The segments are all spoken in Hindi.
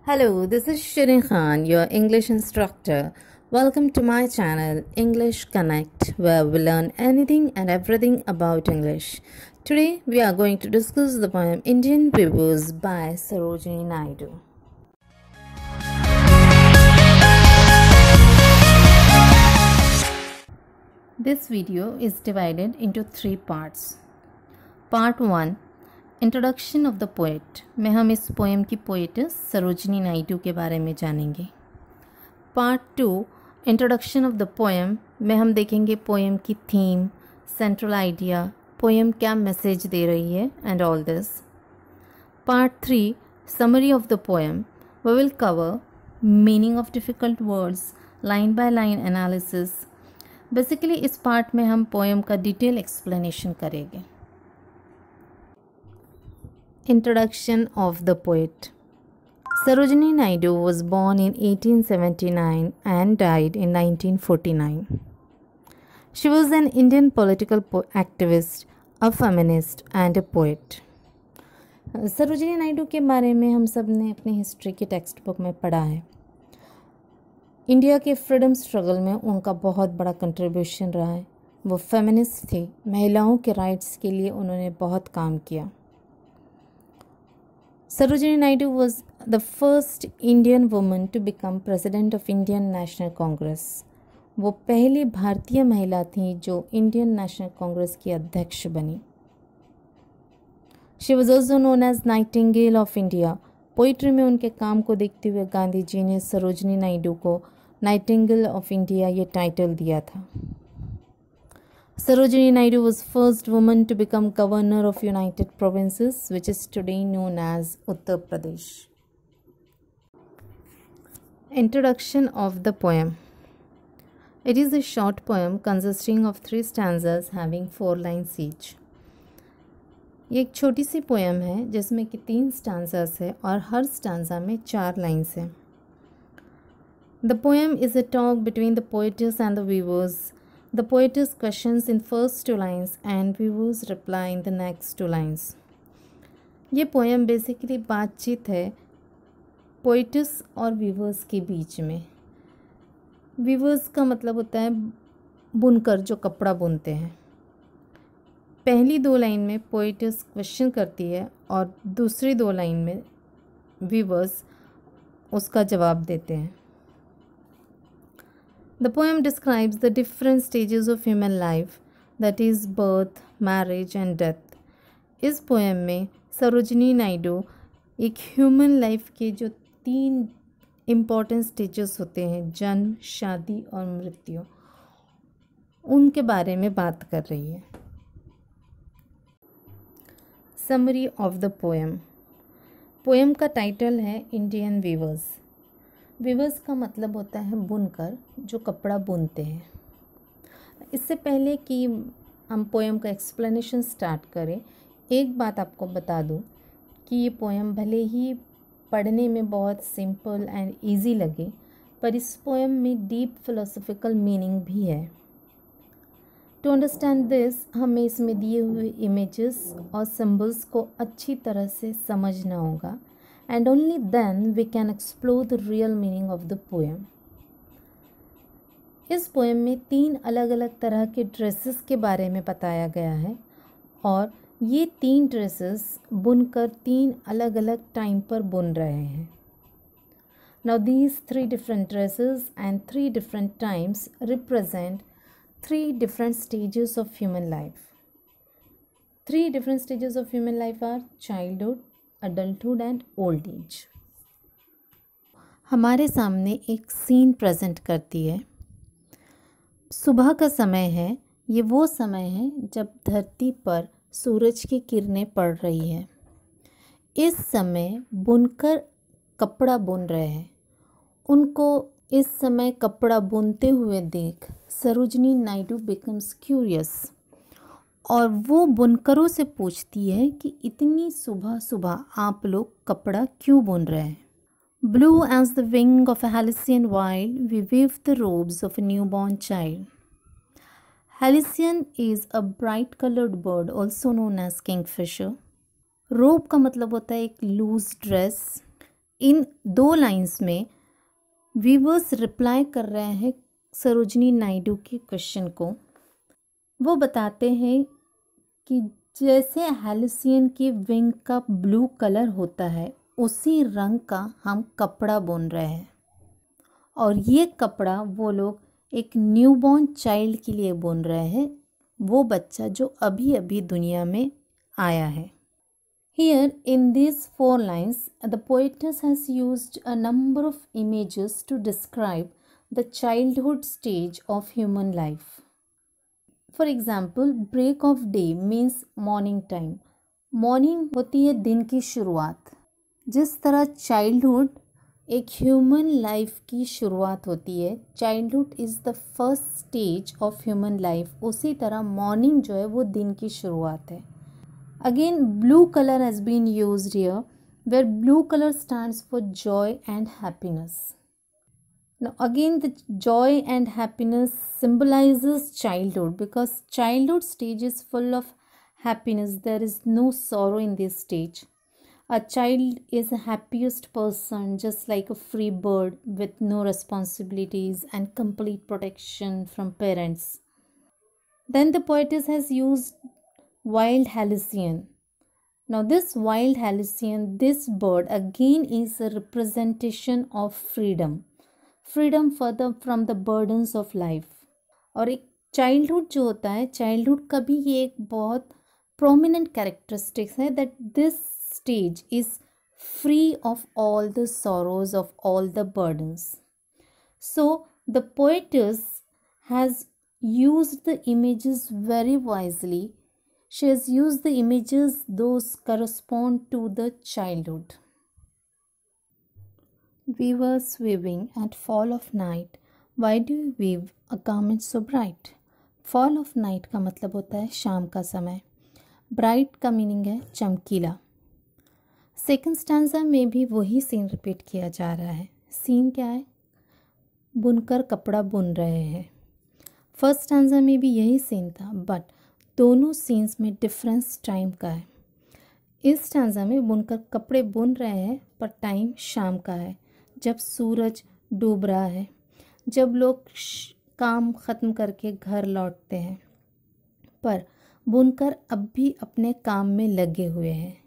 Hello, this is Shirin Khan, your English instructor. Welcome to my channel English Connect, where we learn anything and everything about English. Today, we are going to discuss the poem Indian Vivos by Sarojini Naidu. This video is divided into 3 parts. Part 1, introduction of the poet में हम इस पोएम की पोएटस सरोजिनी नायडू के बारे में जानेंगे। Part 2, introduction of the poem में हम देखेंगे पोएम की थीम, सेंट्रल आइडिया, पोएम क्या मैसेज दे रही है and all this. Part 3, summary of the poem, we will cover meaning of difficult words, line by line analysis. Basically इस पार्ट में हम पोएम का डिटेल एक्सप्लेनेशन करेंगे। Introduction of the poet. Sarojini Naidu was born in 1879 and died in 1949. She was an Indian political activist, a feminist and a poet. Sarojini Naidu के बारे में हम सब ने अपनी हिस्ट्री की टेक्स्ट बुक में पढ़ा है। इंडिया के फ्रीडम स्ट्रगल में उनका बहुत बड़ा कंट्रीब्यूशन रहा है। वो फेमिनिस्ट थी, महिलाओं के राइट्स के लिए उन्होंने बहुत काम किया। Sarojini Naidu was the first Indian woman to become president of Indian National Congress. वो पहली भारतीय महिला थी जो इंडियन नेशनल कांग्रेस की अध्यक्ष बनी। She was also known as Nightingale of India. Poetry में उनके काम को देखते हुए गांधी जी ने सरोजिनी नायडू को नाइटिंगेल ऑफ इंडिया ये टाइटल दिया था। Sarojini Naidu was first woman to become governor of United Provinces, which is today known as Uttar Pradesh. Introduction of the poem. It is a short poem consisting of 3 stanzas having 4 lines each. ये एक छोटी सी पोएम है जिसमें कि 3 स्टांजास है और हर स्टांजा में 4 लाइन्स हैं। The poem is a talk between the poetess and the weavers. The poetess questions in first 2 lines and weavers reply in the next 2 lines. ये पोएम बेसिकली बातचीत है पोइटस और वीवर्स के बीच में। वीवर्स का मतलब होता है बुनकर जो कपड़ा बुनते हैं। पहली 2 लाइन में पोइटस क्वेश्चन करती है और दूसरी 2 लाइन में वीवर्स उसका जवाब देते हैं। The poem describes the different stages of human life, that is birth, marriage and death. इस पोएम में सरोजिनी नायडू एक ह्यूमन लाइफ के जो 3 इम्पॉर्टेंट स्टेजेस होते हैं, जन्म, शादी और मृत्यु, उनके बारे में बात कर रही है। Summary of the poem. Poem का टाइटल है इंडियन वीवर्स। वीवर्स का मतलब होता है बुनकर जो कपड़ा बुनते हैं। इससे पहले कि हम पोएम का एक्सप्लेनेशन स्टार्ट करें, एक बात आपको बता दूं कि ये पोएम भले ही पढ़ने में बहुत सिंपल एंड इजी लगे, पर इस पोएम में डीप फिलोसॉफिकल मीनिंग भी है। टू अंडरस्टैंड दिस, हमें इसमें दिए हुए इमेजेस और सिंबल्स को अच्छी तरह से समझना होगा, and only then we can explore the real meaning of the poem. इस पोएम में 3 अलग अलग तरह के ड्रेसेस के बारे में बताया गया है और ये 3 ड्रेसेस बुनकर 3 अलग अलग टाइम पर बुन रहे हैं। Now these 3 different dresses and 3 different times represent 3 different stages of human life. 3 different stages of human life are childhood, adulthood and old age. हमारे सामने एक सीन प्रेजेंट करती है। सुबह का समय है। ये वो समय है जब धरती पर सूरज की किरणें पड़ रही है। इस समय बुनकर कपड़ा बुन रहे हैं। उनको इस समय कपड़ा बुनते हुए देख सरोजिनी नायडू बिकम्स क्यूरियस और वो बुनकरों से पूछती है कि इतनी सुबह सुबह आप लोग कपड़ा क्यों बुन रहे हैं। Blue as the wing of a halcyon wild we weave the robes of a newborn child. Halcyon is a bright coloured bird also known as kingfisher. Robe का मतलब होता है एक लूज ड्रेस। इन 2 लाइंस में व्यूअर्स रिप्लाई कर रहे हैं सरोजिनी नायडू के क्वेश्चन को। वो बताते हैं कि जैसे हेलुसियन की विंग का ब्लू कलर होता है, उसी रंग का हम कपड़ा बुन रहे हैं, और ये कपड़ा वो लोग एक न्यूबॉर्न चाइल्ड के लिए बुन रहे हैं, वो बच्चा जो अभी अभी दुनिया में आया है। Here in these 4 lines, the poetess has used a number of images to describe the childhood stage of human life. For example, break of day means morning time. Morning होती है दिन की शुरुआत। जिस तरह चाइल्डहुड एक ह्यूमन लाइफ की शुरुआत होती है, childhood is the first stage of human life, उसी तरह मॉर्निंग जो है वो दिन की शुरुआत है। Again, blue color has been used here, where blue color stands for joy and happiness. Now again, the joy and happiness symbolizes childhood, because childhood stage is full of happiness. There is no sorrow in this stage. A child is the happiest person, just like a free bird with no responsibilities and complete protection from parents. Then the poetess has used wild halcyon. Now this wild halcyon, this bird again is a representation of freedom from the burdens of life. और एक चाइल्डहुड जो होता है, चाइल्डहुड का भी ये एक बहुत प्रोमिनेंट कैरेक्टरिस्टिक्स है, that this stage is free of all the sorrows, of all the burdens. So the poetess has used the images very wisely. She has used the images those correspond to the childhood. Weavers weaving at fall of night. Why do you weave a garment so bright? Fall of night का मतलब होता है शाम का समय। Bright का मीनिंग है चमकीला। सेकंड स्टैंजा में भी वही सीन रिपीट किया जा रहा है। सीन क्या है? बुनकर कपड़ा बुन रहे हैं। फर्स्ट स्टैंजा में भी यही सीन था, बट दोनों सीन्स में डिफरेंस टाइम का है। इस स्टैंजा में बुनकर कपड़े बुन रहे हैं, पर टाइम शाम का है, जब सूरज डूब रहा है, जब लोग काम ख़त्म करके घर लौटते हैं, पर बुनकर अब भी अपने काम में लगे हुए हैं।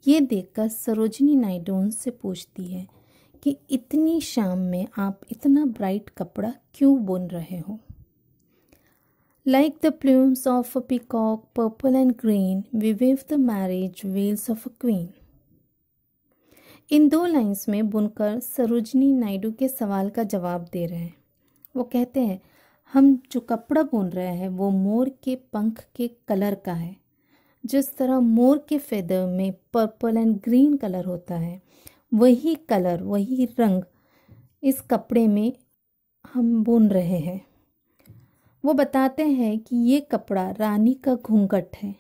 ये देखकर सरोजिनी नायडू उनसे पूछती है कि इतनी शाम में आप इतना ब्राइट कपड़ा क्यों बुन रहे हो? Like the plumes of a peacock, purple and green, we weave the marriage veils of a queen. In 2 lines में बुनकर सरोजिनी नायडू के सवाल का जवाब दे रहे हैं। वो कहते हैं, हम जो कपड़ा बुन रहे हैं वो मोर के पंख के कलर का है। जिस तरह मोर के फेदर में पर्पल एंड ग्रीन कलर होता है, वही कलर, वही रंग इस कपड़े में हम बुन रहे हैं। वो बताते हैं कि ये कपड़ा रानी का घूंघट है,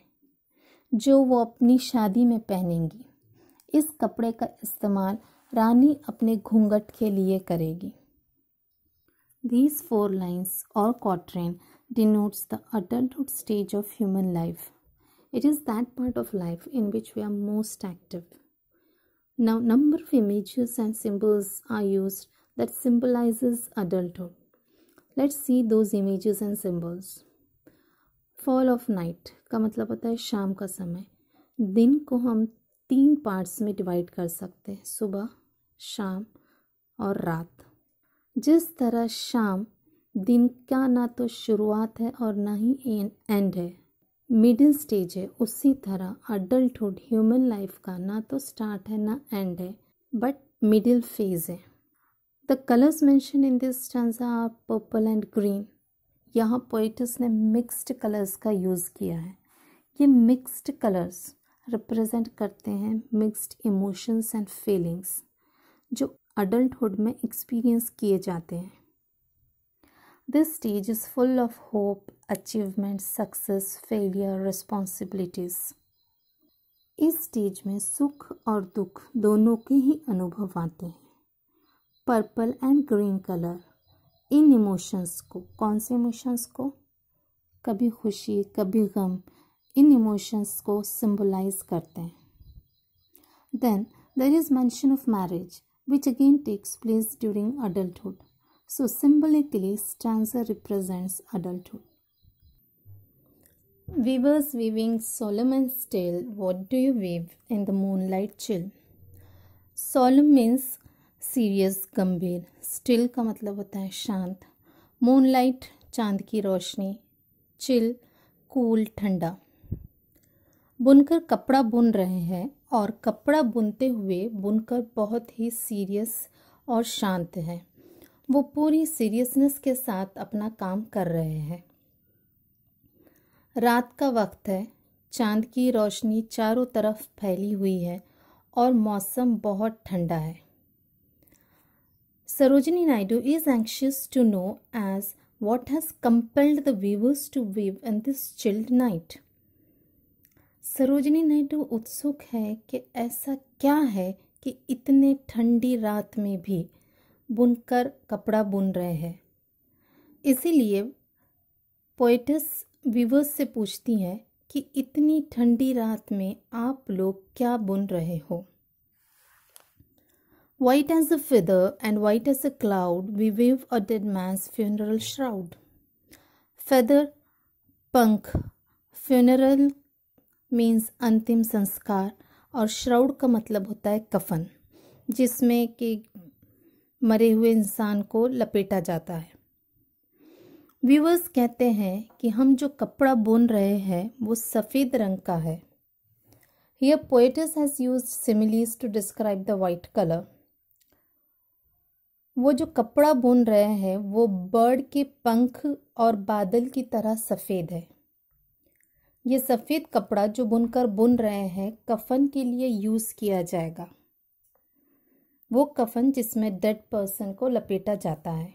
जो वो अपनी शादी में पहनेंगी। इस कपड़े का इस्तेमाल रानी अपने घूंघट के लिए करेगी। These 4 lines or quatrain denotes the adulthood stage of human life. It is that part of life in which we are most active. Now, number of images and symbols are used that symbolizes adulthood. Let's see those images and symbols. Fall of night का मतलब होता है शाम का समय। दिन को हम 3 पार्ट्स में डिवाइड कर सकते हैं, सुबह, शाम और रात। जिस तरह शाम दिन का ना तो शुरुआत है और ना ही एंड है, मिडिल स्टेज है, उसी तरह अडल्टहुड ह्यूमन लाइफ का ना तो स्टार्ट है ना एंड है, बट मिडिल फेज है। The colours mention in this stanza are purple and green. यहाँ पोएटिस ने मिक्स्ड कलर्स का यूज़ किया है। ये मिक्स्ड कलर्स रिप्रेजेंट करते हैं मिक्स्ड इमोशंस एंड फीलिंग्स जो अडल्टहुड में एक्सपीरियंस किए जाते हैं। This stage is full of hope, achievement, success, failure, responsibilities. इस स्टेज में सुख और दुख दोनों के ही अनुभव आते हैं। Purple and green colour in emotions को, कौन से इमोशंस को? कभी खुशी, कभी गम, इन इमोशंस को सिंबलाइज करते हैं। Then there is mention of marriage. which again takes place during adulthood. So symbolically, stanza represents adulthood. Weavers weaving Solomon's tale. What do you weave in the moonlight chill? Solemn means serious, गंभीर. Still का मतलब होता है शांत. Moonlight चांद की रोशनी. Chill कूल ठंडा. बुनकर कपड़ा बुन रहे हैं और कपड़ा बुनते हुए बुनकर बहुत ही सीरियस और शांत है. वो पूरी सीरियसनेस के साथ अपना काम कर रहे हैं. रात का वक्त है. चांद की रोशनी चारों तरफ फैली हुई है और मौसम बहुत ठंडा है. Sarojini Naidu is anxious to know as what has compelled the weavers to weave in this chilled night. Sarojini Naidu उत्सुक है कि ऐसा क्या है कि इतने ठंडी रात में भी बुनकर कपड़ा बुन रहे हैं. इसीलिए पोएटस वीवर्स से पूछती हैं कि इतनी ठंडी रात में आप लोग क्या बुन रहे हो. White as a feather and white as a cloud, we weave a dead man's funeral shroud. Feather, पंख. Funeral मीन्स अंतिम संस्कार और श्राउड का मतलब होता है कफन, जिसमें कि मरे हुए इंसान को लपेटा जाता है. व्यूअर्स कहते हैं कि हम जो कपड़ा बुन रहे हैं वो सफ़ेद रंग का है. Here poetess has used similes to describe the white color. वो जो कपड़ा बुन रहे हैं वो बर्ड के पंख और बादल की तरह सफ़ेद है. ये सफ़ेद कपड़ा जो बुनकर बुन रहे हैं कफन के लिए यूज़ किया जाएगा. वो कफन जिसमें डेड पर्सन को लपेटा जाता है.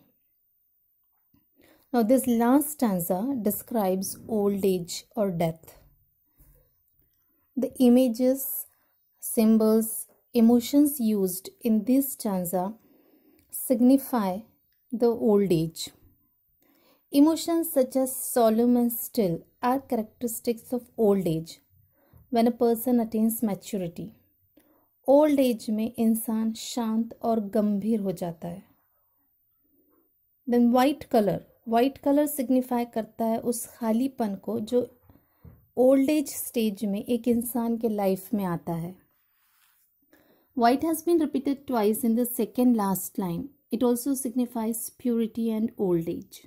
Now this last stanza describes old age or death. The images, symbols, emotions used in this stanza signify the old age. Emotions such as solemn and still are characteristics of old age when a person attains maturity. Old age में इंसान शांत और गंभीर हो जाता है. Then white color signify करता है उस खालीपन को जो old age stage में एक इंसान के लाइफ में आता है. White has been repeated twice in the second last line. It also signifies purity and old age.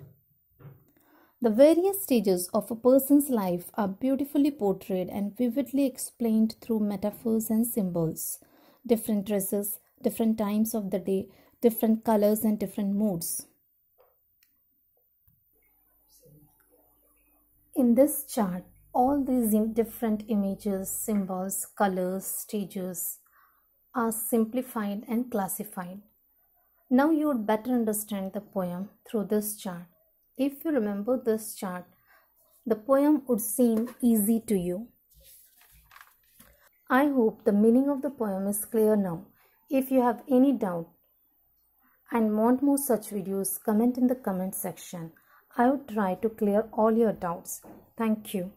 The various stages of a person's life are beautifully portrayed and vividly explained through metaphors and symbols. Different dresses, different times of the day, different colors and different moods. In this chart, all these different images, symbols, colors, stages are simplified and classified. Now you would better understand the poem through this chart. If you remember this chart, the poem would seem easy to you. I hope the meaning of the poem is clear now. If you have any doubt and want more such videos, comment in the comment section. I would try to clear all your doubts. Thank you.